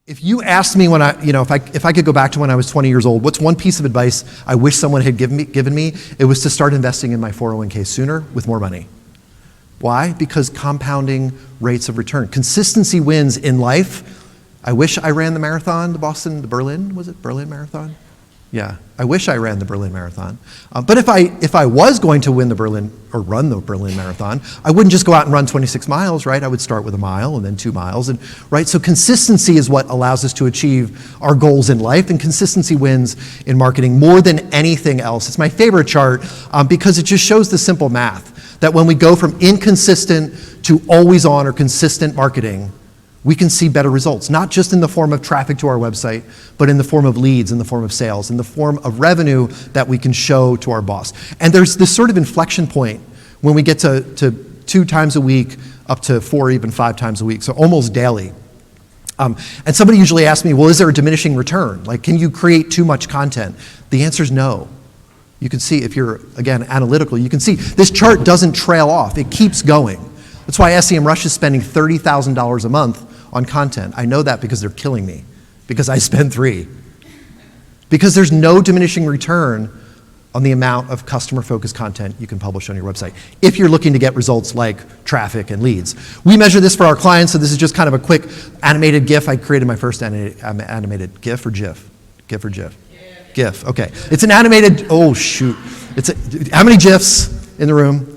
If you asked me when if I could go back to when I was 20 years old, what's one piece of advice I wish someone had given me, it was to start investing in my 401k sooner with more money. Why? Because compounding rates of return. Consistency wins in life. I wish I ran the marathon, the Berlin, was it Berlin Marathon? Yeah, I wish I ran the Berlin Marathon. But if I was going to win the Berlin, or run the Berlin Marathon, I wouldn't just go out and run 26 miles, right? I would start with a mile and then 2 miles, right? So consistency is what allows us to achieve our goals in life, and consistency wins in marketing more than anything else. It's my favorite chart because it just shows the simple math, that when we go from inconsistent to always on or consistent marketing, we can see better results, not just in the form of traffic to our website, but in the form of leads, in the form of sales, in the form of revenue that we can show to our boss. And there's this sort of inflection point when we get to 2 times a week, up to 4, even 5 times a week, so almost daily. And somebody usually asks me, well, is there a diminishing return? Like, can you create too much content? The answer is no. You can see, if you're, again, analytical, you can see this chart doesn't trail off. It keeps going. That's why SEMrush is spending $30,000 a month on content. I know that because they're killing me, because I spend 3. Because there's no diminishing return on the amount of customer-focused content you can publish on your website, if you're looking to get results like traffic and leads. We measure this for our clients, so this is just kind of a quick animated GIF. I created my first animated GIF or GIF? GIF or GIF? GIF, okay. It's an animated, oh shoot. How many GIFs in the room?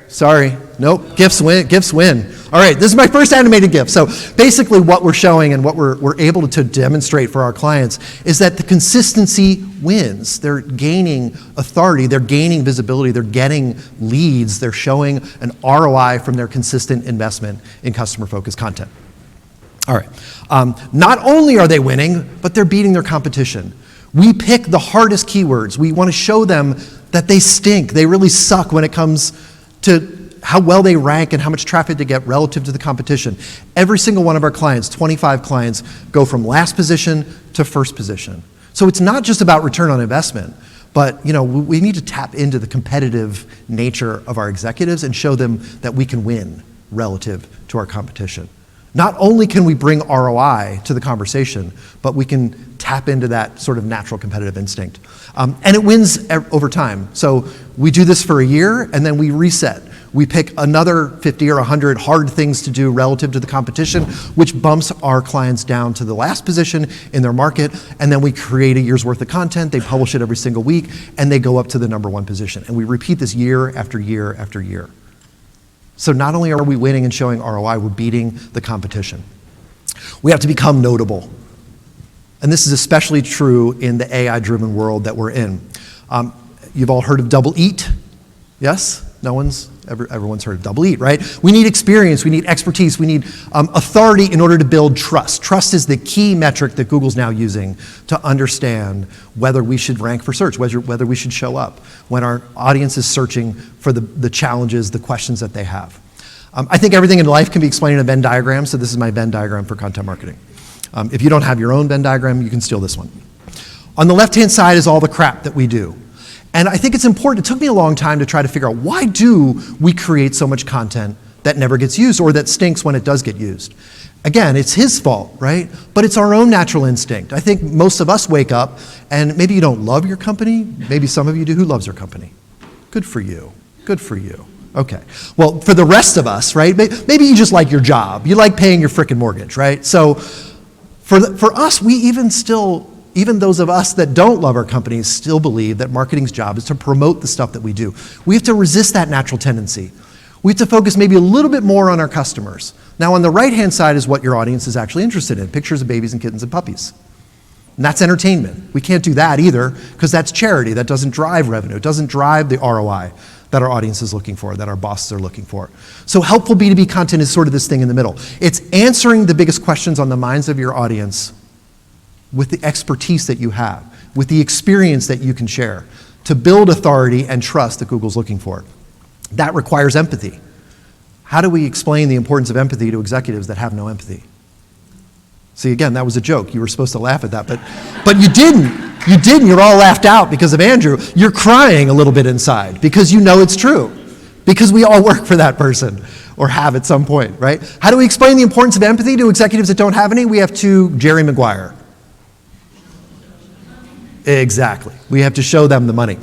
Sorry, nope, GIFs win. All right, this is my first animated GIF. So basically what we're showing and what we're able to demonstrate for our clients is that the consistency wins. They're gaining authority, they're gaining visibility, they're getting leads, they're showing an ROI from their consistent investment in customer-focused content. All right, not only are they winning, but they're beating their competition. We pick the hardest keywords. We want to show them that they stink, they really suck when it comes to how well they rank and how much traffic they get relative to the competition. Every single one of our clients, 25 clients, go from last position to first position. So it's not just about return on investment, but we need to tap into the competitive nature of our executives and show them that we can win relative to our competition. Not only can we bring ROI to the conversation, but we can tap into that sort of natural competitive instinct. And it wins over time. So we do this for a year and then we reset. We pick another 50 or 100 hard things to do relative to the competition, which bumps our clients down to the last position in their market, and then we create a year's worth of content, they publish it every single week, and they go up to the #1 position. And we repeat this year after year after year. So not only are we winning and showing ROI, we're beating the competition. We have to become notable. And this is especially true in the AI-driven world that we're in. You've all heard of double eat? Yes? Everyone's heard of double eat, right? We need experience, we need expertise, we need authority in order to build trust. Trust is the key metric that Google's now using to understand whether we should rank for search, whether we should show up when our audience is searching for the challenges, the questions that they have. I think everything in life can be explained in a Venn diagram, so this is my Venn diagram for content marketing. If you don't have your own Venn diagram, you can steal this one. On the left-hand side is all the crap that we do. And I think it's important. It took me a long time to try to figure out, why do we create so much content that never gets used or that stinks when it does get used? Again, it's his fault, right? But it's our own natural instinct. I think most of us wake up and maybe you don't love your company. Maybe some of you do. Who loves your company? Good for you. Good for you. Okay. Well, for the rest of us, right? Maybe you just like your job. You like paying your frickin' mortgage, right? So for us, we even those of us that don't love our companies still believe that marketing's job is to promote the stuff that we do. We have to resist that natural tendency. We have to focus maybe a little bit more on our customers. Now, on the right-hand side is what your audience is actually interested in, pictures of babies and kittens and puppies. And that's entertainment. We can't do that either, because that's charity. That doesn't drive revenue. It doesn't drive the ROI that our audience is looking for, that our bosses are looking for. So helpful B2B content is sort of this thing in the middle. It's answering the biggest questions on the minds of your audience with the expertise that you have, with the experience that you can share, to build authority and trust that Google's looking for. That requires empathy. How do we explain the importance of empathy to executives that have no empathy? See, again, that was a joke. You were supposed to laugh at that, but you didn't. You didn't. You're all laughed out because of Andrew. You're crying a little bit inside because you know it's true, because we all work for that person or have at some point, right? How do we explain the importance of empathy to executives that don't have any? We have to Jerry Maguire. Exactly. We have to show them the money.